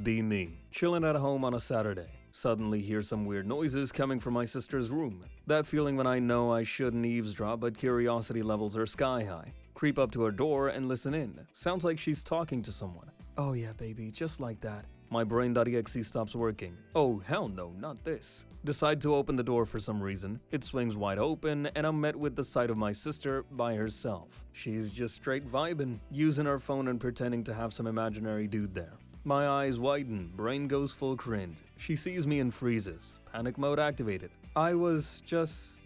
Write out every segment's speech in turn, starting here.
Be me, chilling at home on a Saturday. Suddenly hear some weird noises coming from my sister's room. That feeling when I know I shouldn't eavesdrop but curiosity levels are sky high. Creep up to her door and listen in. Sounds like she's talking to someone. Oh yeah, baby, just like that. My brain.exe stops working. Oh hell no, not this. Decide to open the door for some reason. It swings wide open and I'm met with the sight of my sister by herself. She's just straight vibing, using her phone and pretending to have some imaginary dude there. My eyes widen, brain goes full cringe. She sees me and freezes. Panic mode activated. I was just,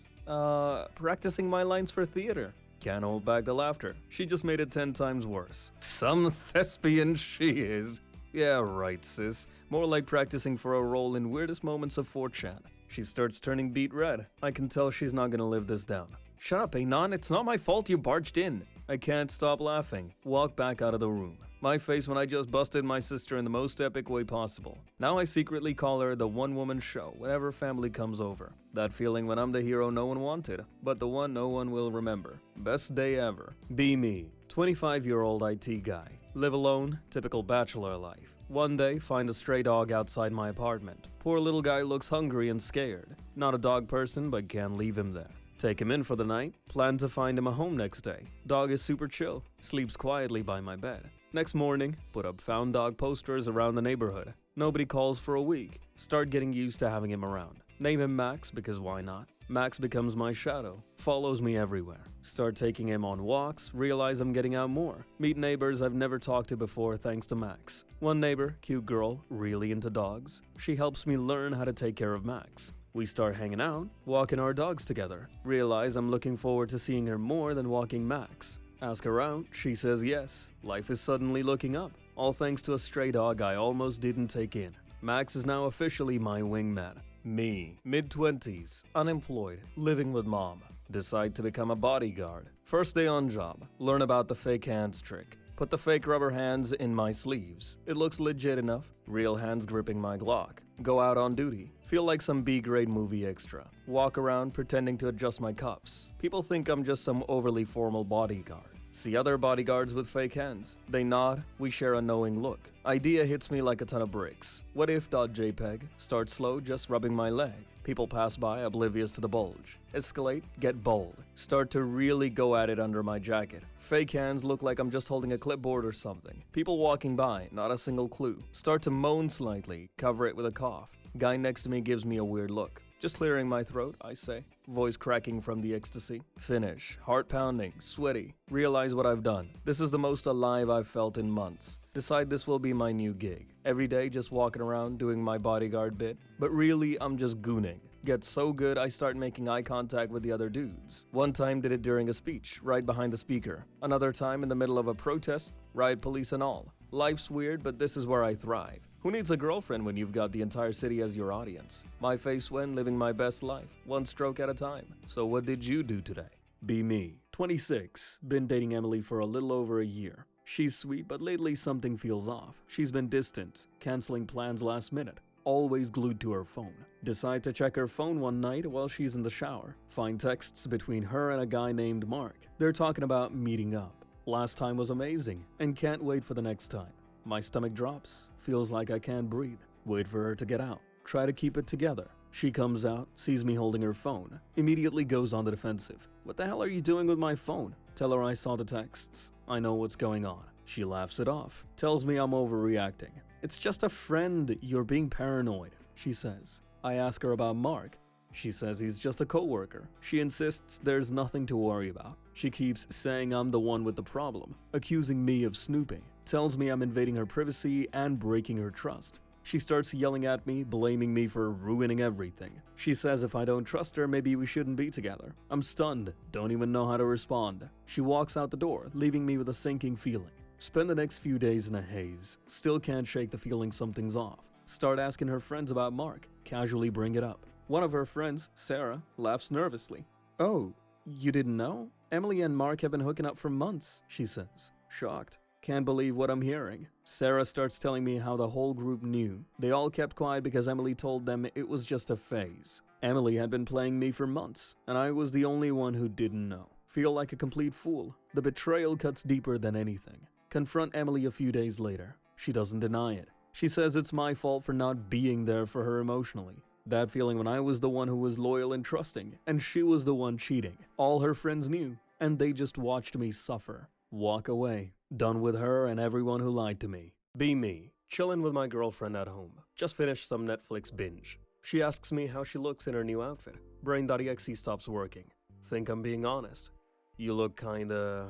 practicing my lines for theater. Can't hold back the laughter. She just made it 10 times worse. Some thespian she is. Yeah, right, sis. More like practicing for a role in weirdest moments of 4Chan. She starts turning beet red. I can tell she's not gonna live this down. Shut up, Anon. It's not my fault you barged in. I can't stop laughing. Walk back out of the room. My face when I just busted my sister in the most epic way possible. Now I secretly call her the one-woman show whenever family comes over. That feeling when I'm the hero no one wanted, but the one no one will remember. Best day ever. Be me. 25-year-old IT guy. Live alone, typical bachelor life. One day, find a stray dog outside my apartment. Poor little guy looks hungry and scared. Not a dog person, but can't leave him there. Take him in for the night, plan to find him a home next day. Dog is super chill, sleeps quietly by my bed. Next morning, put up found dog posters around the neighborhood. Nobody calls for a week. Start getting used to having him around. Name him Max because why not? Max becomes my shadow, follows me everywhere. Start taking him on walks, realize I'm getting out more. Meet neighbors I've never talked to before thanks to Max. One neighbor, cute girl, really into dogs. She helps me learn how to take care of Max. We start hanging out, walking our dogs together. Realize I'm looking forward to seeing her more than walking Max. Ask her out, she says yes. Life is suddenly looking up, all thanks to a stray dog I almost didn't take in. Max is now officially my wingman. Me, mid-20s, unemployed, living with mom. Decide to become a bodyguard. First day on job, learn about the fake hands trick. Put the fake rubber hands in my sleeves. It looks legit enough. Real hands gripping my Glock. Go out on duty. Feel like some B-grade movie extra. Walk around pretending to adjust my cuffs. People think I'm just some overly formal bodyguard. See other bodyguards with fake hands. They nod, we share a knowing look. Idea hits me like a ton of bricks. What if .jpg? Start slow, just rubbing my leg. People pass by, oblivious to the bulge. Escalate, get bold. Start to really go at it under my jacket. Fake hands look like I'm just holding a clipboard or something. People walking by, not a single clue. Start to moan slightly, cover it with a cough. Guy next to me gives me a weird look. Just clearing my throat, I say, voice cracking from the ecstasy. Finish, heart pounding, sweaty. Realize what I've done. This is the most alive I've felt in months. Decide this will be my new gig. Every day just walking around doing my bodyguard bit. But really, I'm just gooning. Get so good I start making eye contact with the other dudes. One time did it during a speech, right behind the speaker. Another time in the middle of a protest, riot police and all. Life's weird, but this is where I thrive. Who needs a girlfriend when you've got the entire city as your audience? My face when living my best life, one stroke at a time. So what did you do today? Be me. 26. Been dating Emily for a little over a year. She's sweet, but lately something feels off. She's been distant, canceling plans last minute. Always glued to her phone. Decide to check her phone one night while she's in the shower. Find texts between her and a guy named Mark. They're talking about meeting up. Last time was amazing, and can't wait for the next time. My stomach drops, feels like I can't breathe. Wait for her to get out. Try to keep it together. She comes out, sees me holding her phone, immediately goes on the defensive. What the hell are you doing with my phone? Tell her I saw the texts. I know what's going on. She laughs it off, tells me I'm overreacting. It's just a friend, you're being paranoid, she says. I ask her about Mark. She says he's just a coworker. She insists there's nothing to worry about. She keeps saying I'm the one with the problem, accusing me of snooping. Tells me I'm invading her privacy and breaking her trust. She starts yelling at me, blaming me for ruining everything. She says if I don't trust her, maybe we shouldn't be together. I'm stunned, don't even know how to respond. She walks out the door, leaving me with a sinking feeling. Spend the next few days in a haze. Still can't shake the feeling something's off. Start asking her friends about Mark. Casually bring it up. One of her friends, Sarah, laughs nervously. Oh, you didn't know? Emily and Mark have been hooking up for months, she says. Shocked. Can't believe what I'm hearing. Sarah starts telling me how the whole group knew. They all kept quiet because Emily told them it was just a phase. Emily had been playing me for months, and I was the only one who didn't know. Feel like a complete fool. The betrayal cuts deeper than anything. Confront Emily a few days later. She doesn't deny it. She says it's my fault for not being there for her emotionally. That feeling when I was the one who was loyal and trusting, and she was the one cheating. All her friends knew, and they just watched me suffer. Walk away. Done with her and everyone who lied to me. Be me. Chillin' with my girlfriend at home. Just finished some Netflix binge. She asks me how she looks in her new outfit. Brain.exe stops working. Think I'm being honest. You look kinda,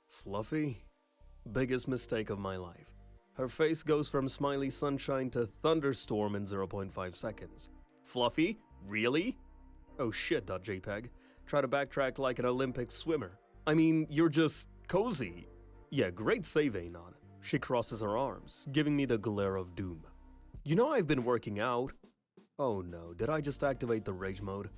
fluffy? Biggest mistake of my life. Her face goes from smiley sunshine to thunderstorm in 0.5 seconds. Fluffy? Really? Oh shit.jpg. Try to backtrack like an Olympic swimmer. I mean, you're just cozy. Yeah, great save, Anon. She crosses her arms, giving me the glare of doom. You know I've been working out. Oh no, did I just activate the rage mode?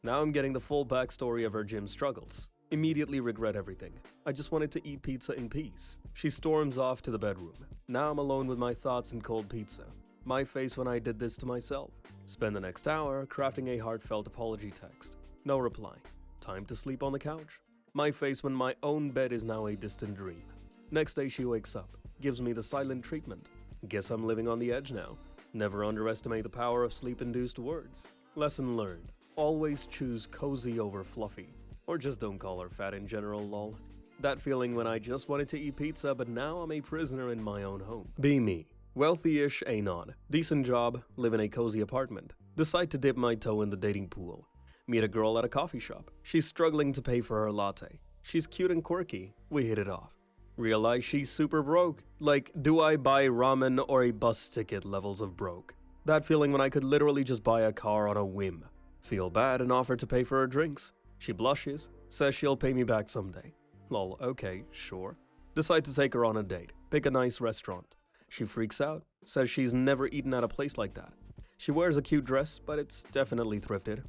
Now I'm getting the full backstory of her gym struggles. Immediately regret everything. I just wanted to eat pizza in peace. She storms off to the bedroom. Now I'm alone with my thoughts and cold pizza. My face when I did this to myself. Spend the next hour crafting a heartfelt apology text. No reply. Time to sleep on the couch. My face when my own bed is now a distant dream. Next day she wakes up, gives me the silent treatment. Guess I'm living on the edge now. Never underestimate the power of sleep-induced words. Lesson learned. Always choose cozy over fluffy. Or just don't call her fat in general, lol. That feeling when I just wanted to eat pizza but now I'm a prisoner in my own home. Be me. Wealthy-ish Anon. Decent job, live in a cozy apartment. Decide to dip my toe in the dating pool. Meet a girl at a coffee shop. She's struggling to pay for her latte. She's cute and quirky. We hit it off. Realize she's super broke. Like, do I buy ramen or a bus ticket levels of broke? That feeling when I could literally just buy a car on a whim. Feel bad and offer to pay for her drinks. She blushes, says she'll pay me back someday. Lol, okay, sure. Decide to take her on a date. Pick a nice restaurant. She freaks out, says she's never eaten at a place like that. She wears a cute dress, but it's definitely thrifted.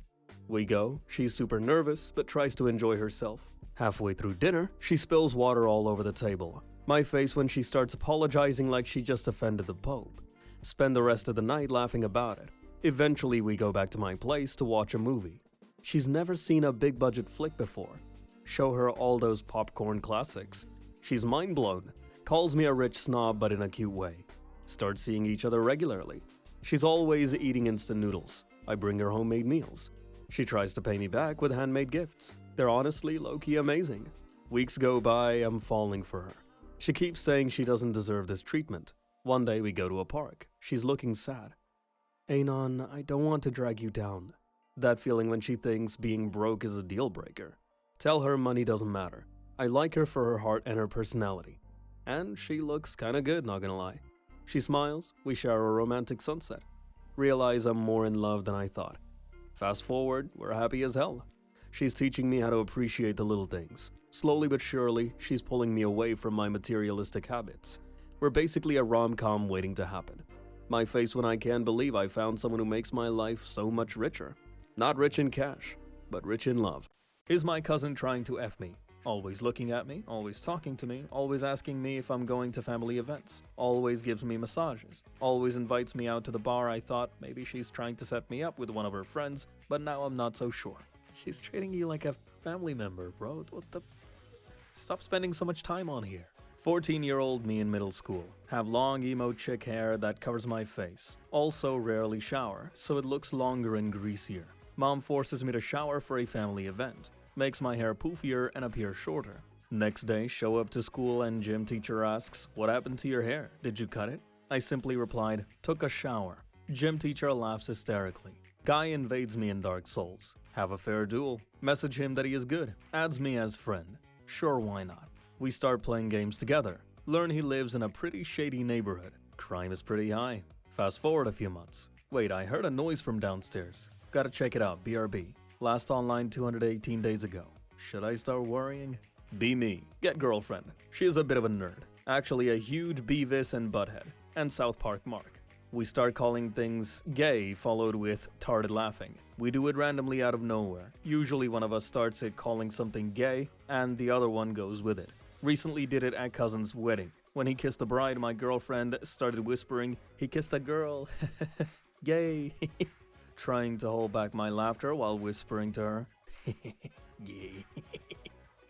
We go, she's super nervous, but tries to enjoy herself. Halfway through dinner, she spills water all over the table. My face when she starts apologizing like she just offended the Pope. Spend the rest of the night laughing about it. Eventually we go back to my place to watch a movie. She's never seen a big budget flick before. Show her all those popcorn classics. She's mind blown. Calls me a rich snob but in a cute way. Start seeing each other regularly. She's always eating instant noodles. I bring her homemade meals. She tries to pay me back with handmade gifts. They're honestly low-key amazing. Weeks go by, I'm falling for her. She keeps saying she doesn't deserve this treatment. One day we go to a park. She's looking sad. Anon, I don't want to drag you down. That feeling when she thinks being broke is a deal breaker. Tell her money doesn't matter. I like her for her heart and her personality. And she looks kinda good, not gonna lie. She smiles, we share a romantic sunset. Realize I'm more in love than I thought. Fast forward, we're happy as hell. She's teaching me how to appreciate the little things. Slowly but surely, she's pulling me away from my materialistic habits. We're basically a rom-com waiting to happen. My face when I can't believe I found someone who makes my life so much richer. Not rich in cash, but rich in love. Is my cousin trying to F me? Always looking at me, always talking to me, always asking me if I'm going to family events, always gives me massages, always invites me out to the bar. I thought maybe she's trying to set me up with one of her friends, but now I'm not so sure. She's treating you like a family member, bro. What the? Stop spending so much time on here. 14-year-old me in middle school. Have long emo chick hair that covers my face. Also rarely shower, so it looks longer and greasier. Mom forces me to shower for a family event. Makes my hair poofier and appear shorter. Next day, show up to school and gym teacher asks, "What happened to your hair? Did you cut it?" I simply replied, "Took a shower." Gym teacher laughs hysterically. Guy invades me in Dark Souls. Have a fair duel. Message him that he is good. Adds me as friend. Sure, why not? We start playing games together. Learn he lives in a pretty shady neighborhood. Crime is pretty high. Fast forward a few months. Wait, I heard a noise from downstairs. Gotta check it out, BRB. Last online 218 days ago. Should I start worrying? Be me. Get girlfriend. She is a bit of a nerd. Actually a huge Beavis and Butthead. And South Park Mark. We start calling things gay followed with tarded laughing. We do it randomly out of nowhere. Usually one of us starts it calling something gay and the other one goes with it. Recently did it at cousin's wedding. When he kissed the bride, my girlfriend started whispering, "He kissed a girl." Gay. Trying to hold back my laughter while whispering to her, "Gay."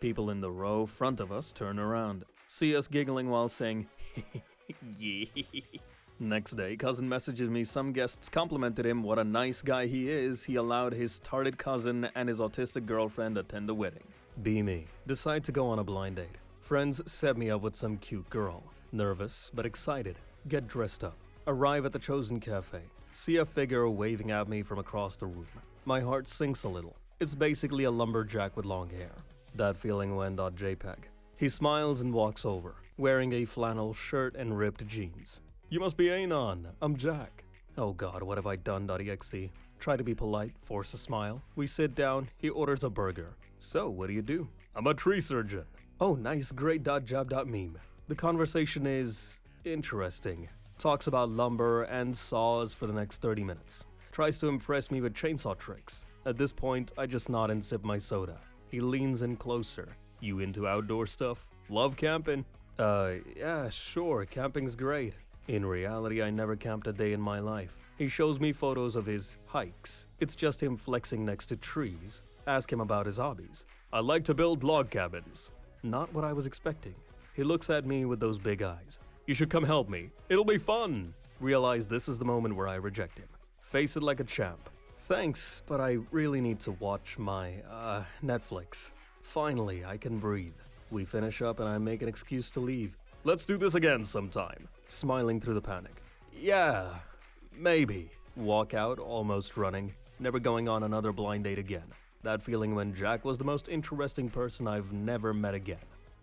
People in the row front of us turn around, see us giggling while saying, "Gay." Next day, cousin messages me some guests complimented him what a nice guy he is. He allowed his tarded cousin and his autistic girlfriend attend the wedding. Be me. Decide to go on a blind date. Friends set me up with some cute girl. Nervous, but excited. Get dressed up. Arrive at the chosen cafe. See a figure waving at me from across the room. My heart sinks a little. It's basically a lumberjack with long hair. That feeling when.jpg. He smiles and walks over, wearing a flannel shirt and ripped jeans. You must be Anon. I'm Jack. Oh god, what have I done.exe? Try to be polite, force a smile. We sit down, he orders a burger. So, what do? I'm a tree surgeon. Oh, nice, great.jab.meme. The conversation is interesting. Talks about lumber and saws for the next 30 minutes. Tries to impress me with chainsaw tricks. At this point, I just nod and sip my soda. He leans in closer. You into outdoor stuff? Love camping? Yeah, sure, camping's great. In reality, I never camped a day in my life. He shows me photos of his hikes. It's just him flexing next to trees. Ask him about his hobbies. I like to build log cabins. Not what I was expecting. He looks at me with those big eyes. You should come help me. It'll be fun. Realize this is the moment where I reject him. Face it like a champ. Thanks, but I really need to watch my, Netflix. Finally, I can breathe. We finish up and I make an excuse to leave. Let's do this again sometime. Smiling through the panic. Yeah, maybe. Walk out, almost running. Never going on another blind date again. That feeling when Jack was the most interesting person I've never met again.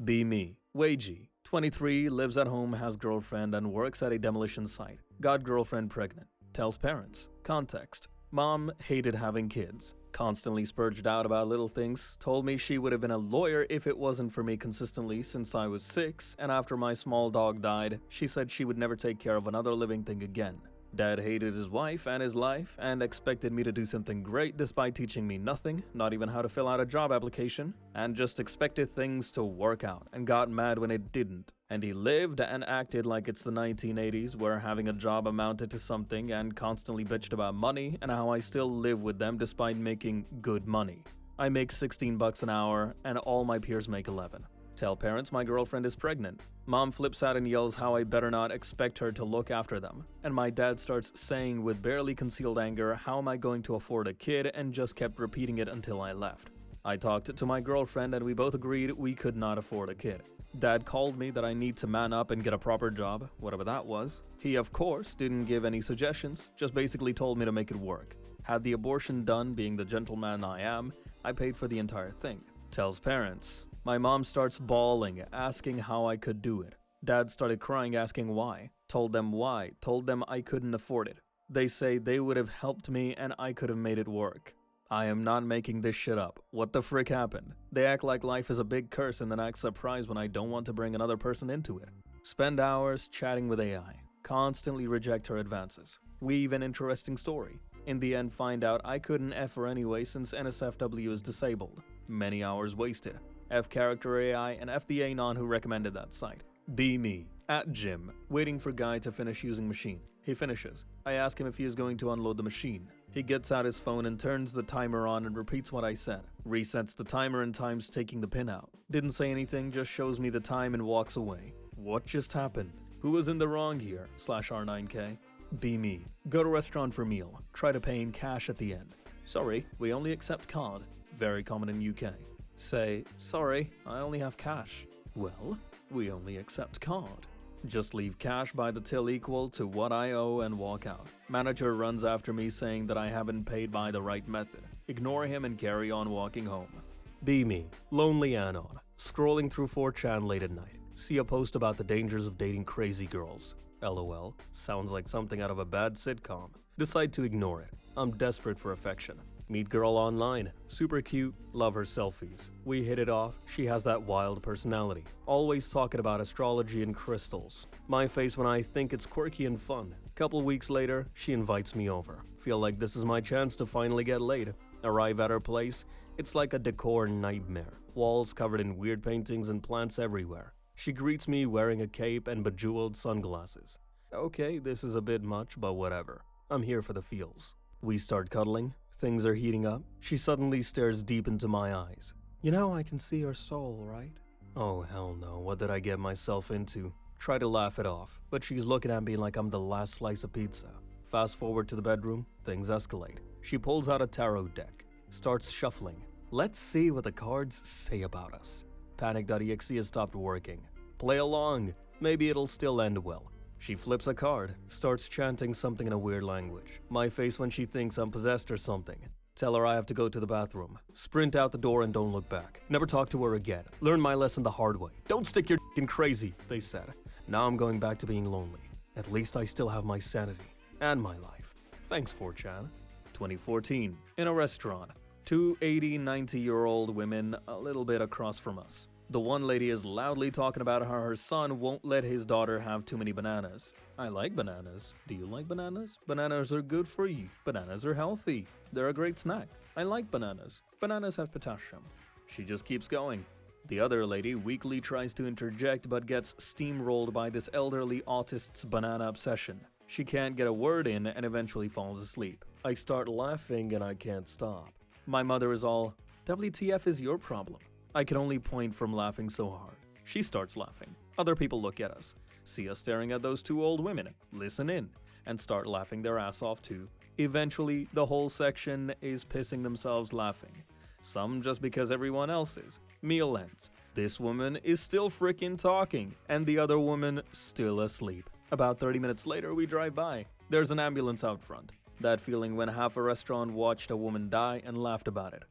Be me. Weiji, 23, lives at home, has girlfriend, and works at a demolition site. Got girlfriend pregnant. Tells parents. Context. Mom hated having kids. Constantly spurged out about little things. Told me she would have been a lawyer if it wasn't for me consistently since I was 6, and after my small dog died, she said she would never take care of another living thing again. Dad hated his wife and his life and expected me to do something great despite teaching me nothing, not even how to fill out a job application, and just expected things to work out and got mad when it didn't. And he lived and acted like it's the 1980s where having a job amounted to something and constantly bitched about money and how I still live with them despite making good money. I make $16 an hour and all my peers make 11. Tell parents my girlfriend is pregnant. Mom flips out and yells how I better not expect her to look after them. And my dad starts saying with barely concealed anger, how am I going to afford a kid, and just kept repeating it until I left. I talked to my girlfriend and we both agreed we could not afford a kid. Dad called me that I need to man up and get a proper job, whatever that was. He, of course, didn't give any suggestions, just basically told me to make it work. Had the abortion done, being the gentleman I am, I paid for the entire thing. Tells parents. My mom starts bawling, asking how I could do it. Dad started crying, asking why. Told them why. Told them I couldn't afford it. They say they would have helped me and I could have made it work. I am not making this shit up. What the frick happened? They act like life is a big curse and then act surprised when I don't want to bring another person into it. Spend hours chatting with AI. Constantly reject her advances. Weave an interesting story. In the end, find out I couldn't F her anyway since NSFW is disabled. Many hours wasted. F character AI and F the Anon who recommended that site. Be me. At gym, waiting for guy to finish using machine. He finishes. I ask him if he is going to unload the machine. He gets out his phone and turns the timer on and repeats what I said. Resets the timer and times taking the pin out. Didn't say anything, just shows me the time and walks away. What just happened? Who was in the wrong here? /R9K. Be me. Go to restaurant for meal. Try to pay in cash at the end. Sorry, we only accept card. Very common in UK. Say, sorry, I only have cash. Well, we only accept card. Just leave cash by the till equal to what I owe and walk out. Manager runs after me saying that I haven't paid by the right method. Ignore him and carry on walking home. Be me. Lonely Anon. Scrolling through 4Chan late at night. See a post about the dangers of dating crazy girls. LOL. Sounds like something out of a bad sitcom. Decide to ignore it. I'm desperate for affection. Meet girl online. Super cute. Love her selfies. We hit it off. She has that wild personality. Always talking about astrology and crystals. My face when I think it's quirky and fun. Couple weeks later, she invites me over. Feel like this is my chance to finally get laid. Arrive at her place. It's like a decor nightmare. Walls covered in weird paintings and plants everywhere. She greets me wearing a cape and bejeweled sunglasses. Okay, this is a bit much, but whatever. I'm here for the feels. We start cuddling. Things are heating up. She suddenly stares deep into my eyes. You know, I can see your soul, right? Oh, hell no. What did I get myself into? Try to laugh it off, but she's looking at me like I'm the last slice of pizza. Fast forward to the bedroom, things escalate. She pulls out a tarot deck, starts shuffling. Let's see what the cards say about us. Panic.exe has stopped working. Play along, maybe it'll still end well. She flips a card, starts chanting something in a weird language. My face when she thinks I'm possessed or something. Tell her I have to go to the bathroom. Sprint out the door and don't look back. Never talk to her again. Learn my lesson the hard way. Don't stick your in crazy, they said. Now I'm going back to being lonely. At least I still have my sanity and my life. Thanks, 4Chan. 2014. In a restaurant. Two 80, 90-year-old women a little bit across from us. The one lady is loudly talking about how her son won't let his daughter have too many bananas. I like bananas. Do you like bananas? Bananas are good for you. Bananas are healthy. They're a great snack. I like bananas. Bananas have potassium. She just keeps going. The other lady weakly tries to interject but gets steamrolled by this elderly autist's banana obsession. She can't get a word in and eventually falls asleep. I start laughing and I can't stop. My mother is all, WTF is your problem? I can only point from laughing so hard. She starts laughing. Other people look at us, see us staring at those two old women, listen in, and start laughing their ass off too. Eventually, the whole section is pissing themselves laughing. Some just because everyone else is. Meal ends. This woman is still frickin' talking, and the other woman still asleep. About 30 minutes later, we drive by. There's an ambulance out front. That feeling when half a restaurant watched a woman die and laughed about it.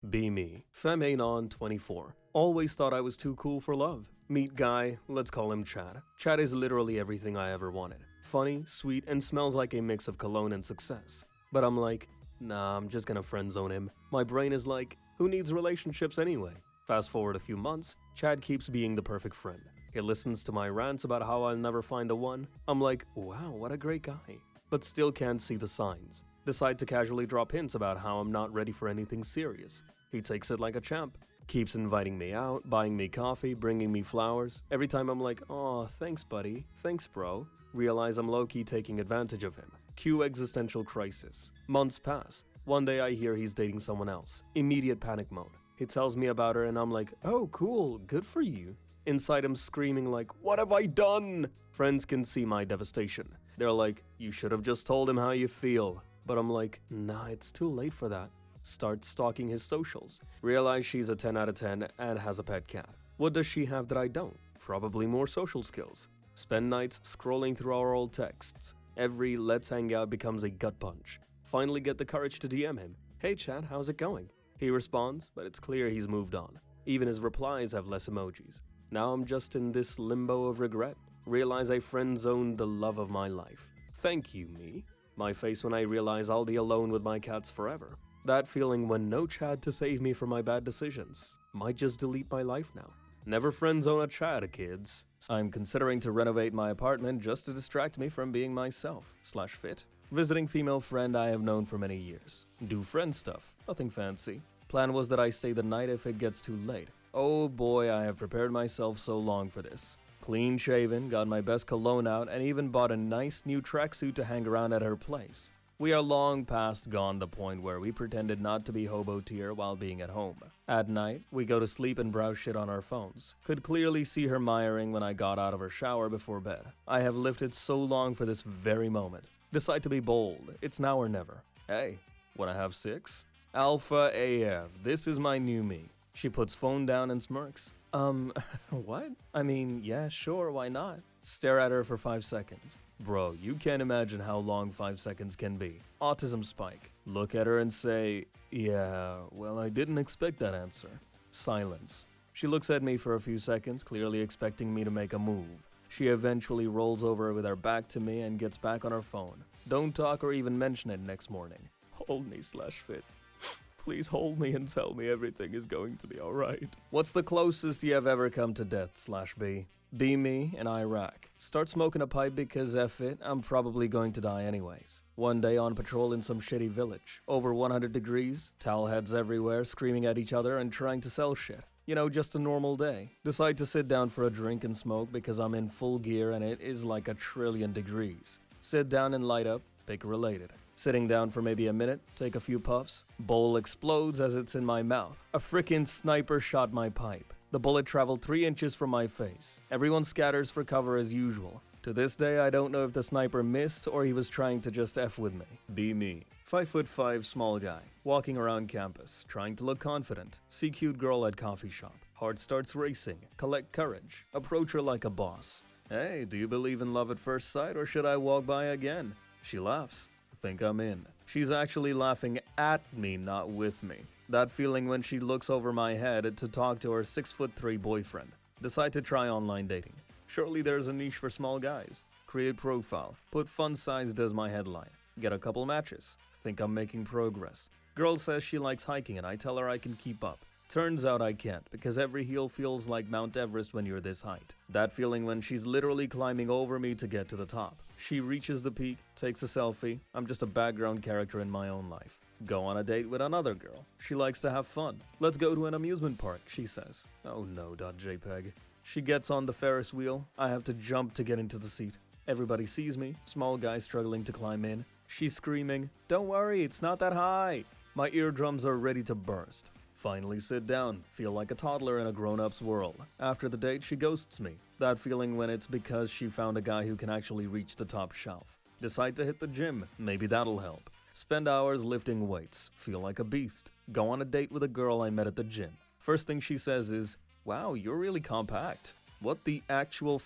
Be me. Femanon 24. Always thought I was too cool for love. Meet guy, let's call him Chad. Chad is literally everything I ever wanted. Funny, sweet, and smells like a mix of cologne and success. But I'm like, nah, I'm just gonna friend zone him. My brain is like, who needs relationships anyway? Fast forward a few months, Chad keeps being the perfect friend. He listens to my rants about how I'll never find the one. I'm like, wow, what a great guy. But still can't see the signs. Decide to casually drop hints about how I'm not ready for anything serious. He takes it like a champ. Keeps inviting me out, buying me coffee, bringing me flowers. Every time I'm like, aw, thanks buddy, thanks bro. Realize I'm low-key taking advantage of him. Cue existential crisis. Months pass. One day I hear he's dating someone else. Immediate panic mode. He tells me about her and I'm like, oh cool, good for you. Inside I'm screaming like, what have I done? Friends can see my devastation. They're like, you should have just told him how you feel. But I'm like, nah, it's too late for that. Start stalking his socials. Realize she's a 10 out of 10 and has a pet cat. What does she have that I don't? Probably more social skills. Spend nights scrolling through our old texts. Every let's hang out becomes a gut punch. Finally get the courage to DM him. Hey Chad, how's it going? He responds, but it's clear he's moved on. Even his replies have less emojis. Now I'm just in this limbo of regret. Realize I friend-zoned the love of my life. Thank you, me. My face when I realize I'll be alone with my cats forever. That feeling when no Chad to save me from my bad decisions. Might just delete my life now. Never friend-zone a Chad, kids. I'm considering to renovate my apartment just to distract me from being myself/fit. Visiting female friend I have known for many years. Do friend stuff. Nothing fancy. Plan was that I stay the night if it gets too late. Oh boy, I have prepared myself so long for this. Clean shaven, got my best cologne out, and even bought a nice new tracksuit to hang around at her place. We are long past gone the point where we pretended not to be hobo tier while being at home. At night, we go to sleep and browse shit on our phones. Could clearly see her miring when I got out of her shower before bed. I have lived it so long for this very moment. Decide to be bold. It's now or never. Hey, wanna have 6? Alpha AF, this is my new me. She puts phone down and smirks. What? I mean, yeah, sure, why not? Stare at her for 5 seconds. Bro, you can't imagine how long 5 seconds can be. Autism spike. Look at her and say, yeah, well, I didn't expect that answer. Silence. She looks at me for a few seconds, clearly expecting me to make a move. She eventually rolls over with her back to me and gets back on her phone. Don't talk or even mention it next morning. Hold me/fit. Please hold me and tell me everything is going to be alright. What's the closest you have ever come to death/be? Be me in Iraq. Start smoking a pipe because F it, I'm probably going to die anyways. One day on patrol in some shitty village. Over 100 degrees, towel heads everywhere, screaming at each other and trying to sell shit. You know, just a normal day. Decide to sit down for a drink and smoke because I'm in full gear and it is like 1,000,000,000,000 degrees. Sit down and light up, pick related. Sitting down for maybe a minute, take a few puffs. Bowl explodes as it's in my mouth. A frickin' sniper shot my pipe. The bullet traveled 3 inches from my face. Everyone scatters for cover as usual. To this day, I don't know if the sniper missed or he was trying to just F with me. Be me. 5'5" small guy, walking around campus, trying to look confident. See cute girl at coffee shop. Heart starts racing. Collect courage. Approach her like a boss. Hey, do you believe in love at first sight or should I walk by again? She laughs. Think I'm in. She's actually laughing at me, not with me. That feeling when she looks over my head to talk to her 6'3" boyfriend. Decide to try online dating. Surely there's a niche for small guys. Create profile. Put fun sized as my headline. Get a couple matches. Think I'm making progress. Girl says she likes hiking and I tell her I can keep up. Turns out I can't, because every hill feels like Mount Everest when you're this height. That feeling when she's literally climbing over me to get to the top. She reaches the peak, takes a selfie. I'm just a background character in my own life. Go on a date with another girl. She likes to have fun. Let's go to an amusement park, she says. Oh no, .jpg. She gets on the Ferris wheel. I have to jump to get into the seat. Everybody sees me, small guy struggling to climb in. She's screaming, "Don't worry, it's not that high." My eardrums are ready to burst. Finally sit down, feel like a toddler in a grown-up's world. After the date, she ghosts me. That feeling when it's because she found a guy who can actually reach the top shelf. Decide to hit the gym, maybe that'll help. Spend hours lifting weights, feel like a beast. Go on a date with a girl I met at the gym. First thing she says is, "Wow, you're really compact." What the actual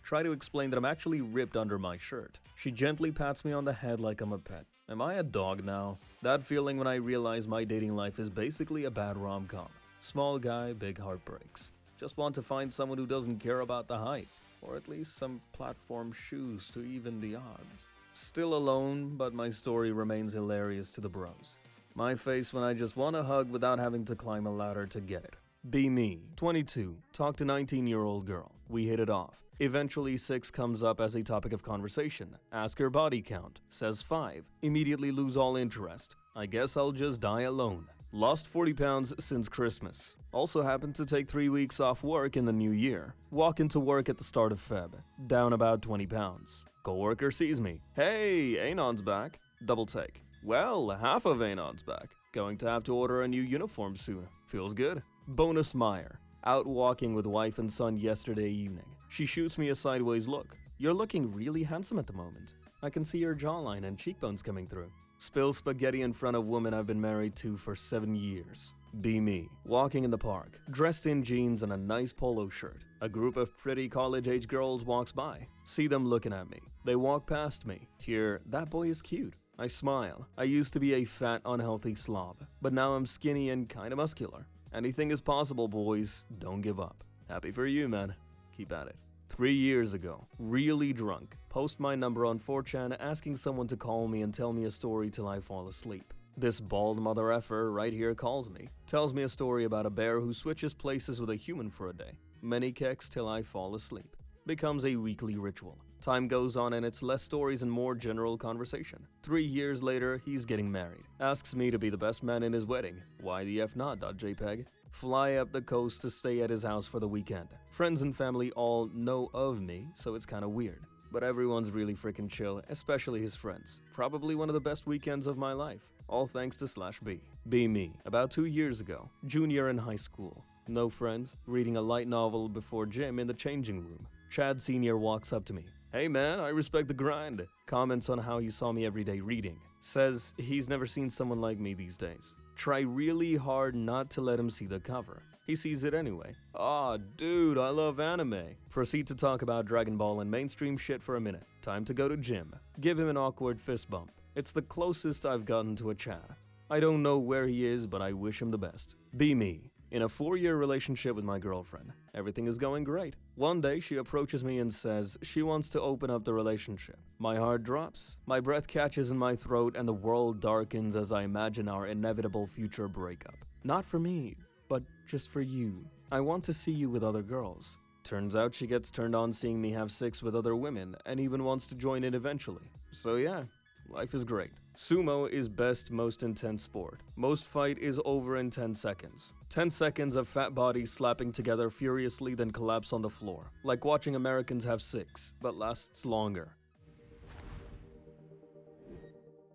Try to explain that I'm actually ripped under my shirt. She gently pats me on the head like I'm a pet. Am I a dog now? That feeling when I realize my dating life is basically a bad rom-com. Small guy, big heartbreaks. Just want to find someone who doesn't care about the height. Or at least some platform shoes to even the odds. Still alone, but my story remains hilarious to the bros. My face when I just want a hug without having to climb a ladder to get it. Be me. 22. Talk to 19-year-old girl. We hit it off. Eventually 6 comes up as a topic of conversation. Ask her body count. Says 5. Immediately lose all interest. I guess I'll just die alone. Lost 40 pounds since Christmas. Also happened to take 3 weeks off work in the new year. Walk into work at the start of Feb. Down about 20 pounds. Coworker sees me. Hey, Anon's back. Double take. Well, half of Anon's back. Going to have to order a new uniform soon. Feels good. Bonus Meyer. Out walking with wife and son yesterday evening. She shoots me a sideways look. You're looking really handsome at the moment. I can see your jawline and cheekbones coming through. Spill spaghetti in front of woman I've been married to for 7 years. Be me. Walking in the park. Dressed in jeans and a nice polo shirt. A group of pretty college-age girls walks by. See them looking at me. They walk past me. Hear, that boy is cute. I smile. I used to be a fat, unhealthy slob. But now I'm skinny and kinda muscular. Anything is possible, boys. Don't give up. Happy for you, man. Keep at it. 3 years ago, really drunk, post my number on 4Chan asking someone to call me and tell me a story till I fall asleep. This bald mother effer right here calls me, tells me a story about a bear who switches places with a human for a day. Many kecks till I fall asleep. Becomes a weekly ritual. Time goes on and it's less stories and more general conversation. 3 years later, he's getting married. Asks me to be the best man in his wedding. Why the F not, .jpg? Fly up the coast to stay at his house for the weekend. Friends and family all know of me, so it's kinda weird. But everyone's really freaking chill, especially his friends. Probably one of the best weekends of my life. All thanks to /B. Be me. About 2 years ago. Junior in high school. No friends. Reading a light novel before gym in the changing room. Chad Sr. walks up to me. Hey man, I respect the grind. Comments on how he saw me every day reading. Says he's never seen someone like me these days. Try really hard not to let him see the cover. He sees it anyway. Aw, dude, I love anime. Proceed to talk about Dragon Ball and mainstream shit for a minute. Time to go to gym. Give him an awkward fist bump. It's the closest I've gotten to a Chad. I don't know where he is, but I wish him the best. Be me. In a 4-year relationship with my girlfriend. Everything is going great. One day she approaches me and says she wants to open up the relationship. My heart drops. My breath catches in my throat and the world darkens as I imagine our inevitable future breakup. Not for me, but just for you. I want to see you with other girls. Turns out she gets turned on seeing me have sex with other women and even wants to join in eventually. So yeah, life is great. Sumo is best most intense sport. Most fight is over in 10 seconds. 10 seconds of fat bodies slapping together furiously then collapse on the floor. Like watching Americans have sex, but lasts longer.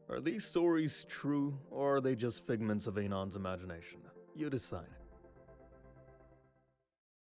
Are these stories true, or are they just figments of Anon's imagination? You decide.